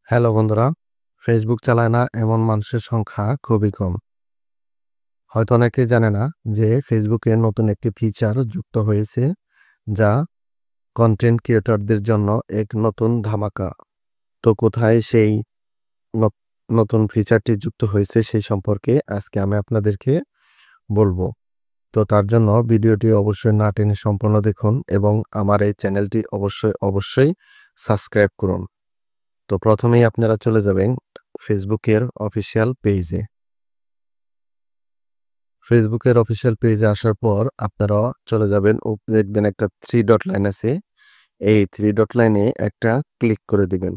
Hello বন্ধুরা, Facebook চালায় না এমন মানুষের সংখ্যা খুবই কম। হয়তো অনেকেই জানে না যে ফেসবুকে নতুন একটি ফিচার যুক্ত হয়েছে যা কন্টেন্ট ক্রিয়েটরদের জন্য এক নতুন ধামাকা। তো কোথায় সেই নত- নতুন ফিচারটি যুক্ত হয়েছে সেই সম্পর্কে আজকে আমি আপনাদেরকে বলবো। তো তার জন্য ভিডিওটি অবশ্যই না টেনে সম্পূর্ণ দেখুন এবং আমার এই চ্যানেলটি অবশ্যই সাবস্ক্রাইব করুন। তো প্রথমেই আপনারা চলে যাবেন ফেসবুকের অফিসিয়াল পেজে। ফেসবুকের অফিসিয়াল পেজে আসার পর আপনারা চলে যাবেন, দেখবেন একটা 3 ডট লাইন আছে। এই 3 ডট লাইনে একটা ক্লিক করে দিবেন।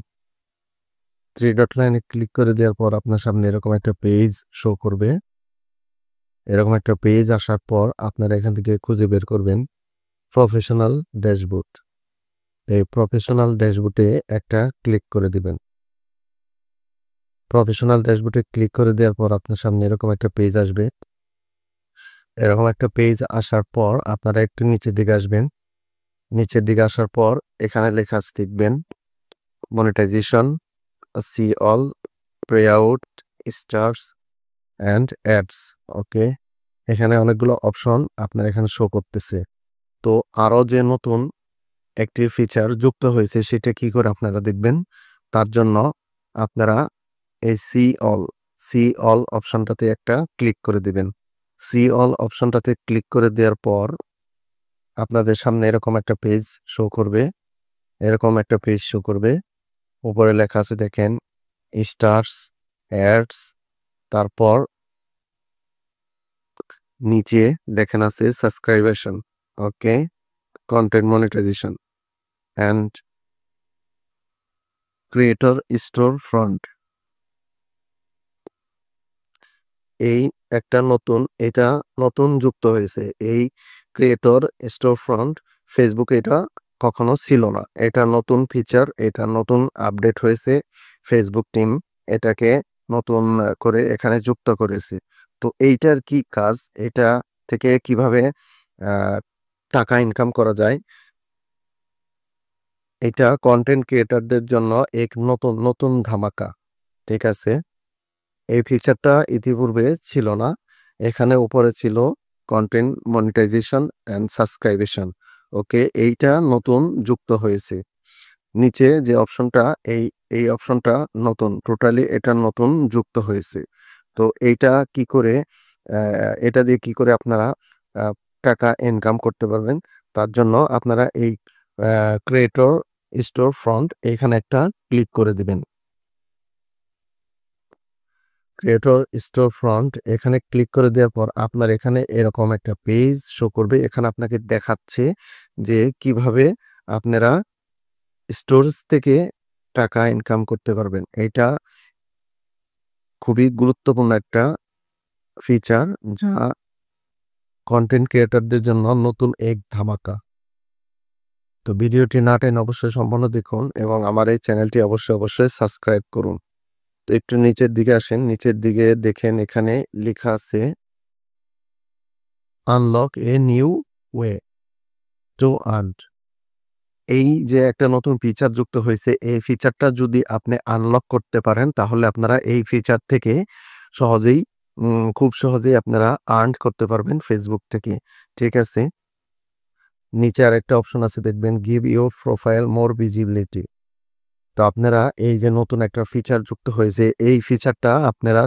3 ডট লাইনে ক্লিক করে দেওয়ার পর আপনার সামনে এরকম একটা পেজ শো করবে। এরকম একটা পেজ আসার পর আপনারা এখান থেকে খুঁজে বের করবেন প্রফেশনাল ড্যাশবোর্ড। এই প্রফেশনাল ড্যাশবোর্ডে একটা ক্লিক করে দিবেন। প্রফেশনাল ড্যাশবোর্ডে ক্লিক করে দেওয়ার পর আপনার সামনে এরকম একটা পেজ আসবে। এরকম একটা পেজ আসার পর আপনারা একটু নিচের দিকে আসবেন। নিচের দিকে আসার পর এখানে লেখা আছে, দেখবেন monetization, see all, pay out, stars and ads. Okay, এখানে অনেকগুলো অপশন আপনার এখানে শো করতেছে। তো আরও যে নতুন একটি ফিচার যুক্ত হয়েছে সেটা কি করে আপনারা দেখবেন, তার জন্য আপনারা এই সি অল অপশনটাতে একটা ক্লিক করে দিবেন। সি অল অপশনটাতে ক্লিক করে দেওয়ার পর আপনাদের সামনে এরকম একটা পেজ শো করবে। উপরে লেখা আছে, দেখেন স্টার্স, অ্যাডস, তারপর নিচে দেখেন আছে subscription, okay, content monetization and creator storefront. এই একটা এটা নতুন যুক্ত হয়েছে। এই ক্রিয়েটর স্টোর ফ্রন্ট ফেসবুকে এটা কখনো ছিল না। এটা নতুন ফিচার, এটা নতুন আপডেট হয়েছে। ফেসবুক টিম এটাকে নতুন করে এখানে যুক্ত করেছে। তো এইটার কি কাজ, এটা থেকে কিভাবে টাকা ইনকাম করা যায়, এটা কন্টেন্ট ক্রিয়েটরদের জন্য এক নতুন নতুন ধামাকা। ঠিক আছে, এই ফিচারটা ইতিপূর্বে ছিল না। এখানে উপরে ছিল কন্টেন্ট মনিটাইজেশন অ্যান্ড সাবস্ক্রাইবেশন। ওকে, এইটা নতুন যুক্ত হয়েছে। নিচে যে অপশনটা, এই অপশনটা নতুন, টোটালি এটা নতুন যুক্ত হয়েছে। তো এটা দিয়ে কি করে আপনারা টাকা ইনকাম করতে পারবেন, তার জন্য আপনারা এই ক্রিয়েটর স্টোর ফ্রন্ট এখানে একটা ক্লিক করে দিবেন। ক্রিয়েটর স্টোর ফ্রন্ট এখানে ক্লিক করে দেওয়ার পর আপনার এখানে এরকম একটা পেজ শো করবে। এখানে আপনাকে দেখাচ্ছে যে কিভাবে আপনারা স্টোরেজ থেকে টাকা ইনকাম করতে পারবেন। এটা খুবই গুরুত্বপূর্ণ একটা ফিচার যা কন্টেন্ট ক্রিয়েটরদের জন্য নতুন এক ধামাকা। তো ভিডিওটি না টেনে অবশ্যই সম্পূর্ণ দেখুন এবং আমার এই চ্যানেলটি অবশ্যই সাবস্ক্রাইব করুন। তো একটু নিচের দিকে আসেন, নিচের দিকে দেখেন এখানে লেখা আছে unlock a new way to earn. এই যে একটা নতুন ফিচার যুক্ত হয়েছে, এই ফিচারটা যদি আপনি আনলক করতে পারেন তাহলে আপনারা এই ফিচার থেকে খুব সহজেই আপনারা আর্ন করতে পারবেন ফেসবুক থেকে। ঠিক আছে, নিচে আরেকটা অপশন আছে, দেখবেন give your profile more visibility. তো আপনারা এই যে নতুন একটা ফিচার যুক্ত হয়েছে, এই ফিচারটা আপনারা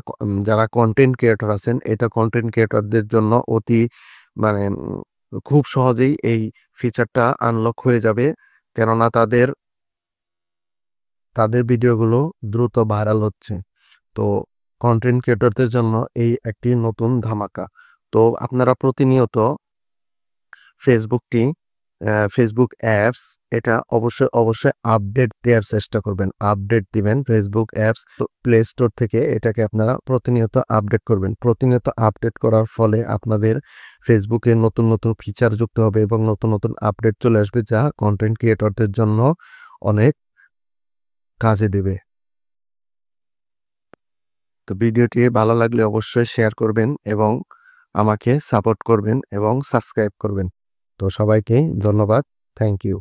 যারা কন্টেন্ট ক্রিয়েটর আছেন, এটা কন্টেন্ট ক্রিয়েটরদের জন্য অতি খুব সহজেই এই ফিচারটা আনলক হয়ে যাবে। কেননা তাদের ভিডিওগুলো দ্রুত ভাইরাল হচ্ছে। তো কন্টেন্ট ক্রিয়েটরদের জন্য এই একটি নতুন ধামাকা। তো আপনারা প্রতিনিয়ত ফেসবুকটি ফেসবুক অ্যাপস এটা অবশ্যই আপডেট দেওয়ার চেষ্টা করবেন। আপডেট দিবেন ফেসবুক অ্যাপস প্লে স্টোর থেকে, এটাকে আপনারা প্রতিনিয়ত আপডেট করবেন। প্রতিনিয়ত আপডেট করার ফলে আপনাদের ফেসবুকে নতুন নতুন ফিচার যুক্ত হবে এবং নতুন নতুন আপডেট চলে আসবে যা কন্টেন্ট ক্রিয়েটরদের জন্য অনেক কাজে দেবে। তো ভিডিওটি ভালো লাগলে অবশ্যই শেয়ার করবেন এবং আমাকে সাপোর্ট করবেন এবং সাবস্ক্রাইব করবেন। তো সবাইকে ধন্যবাদ। Thank you.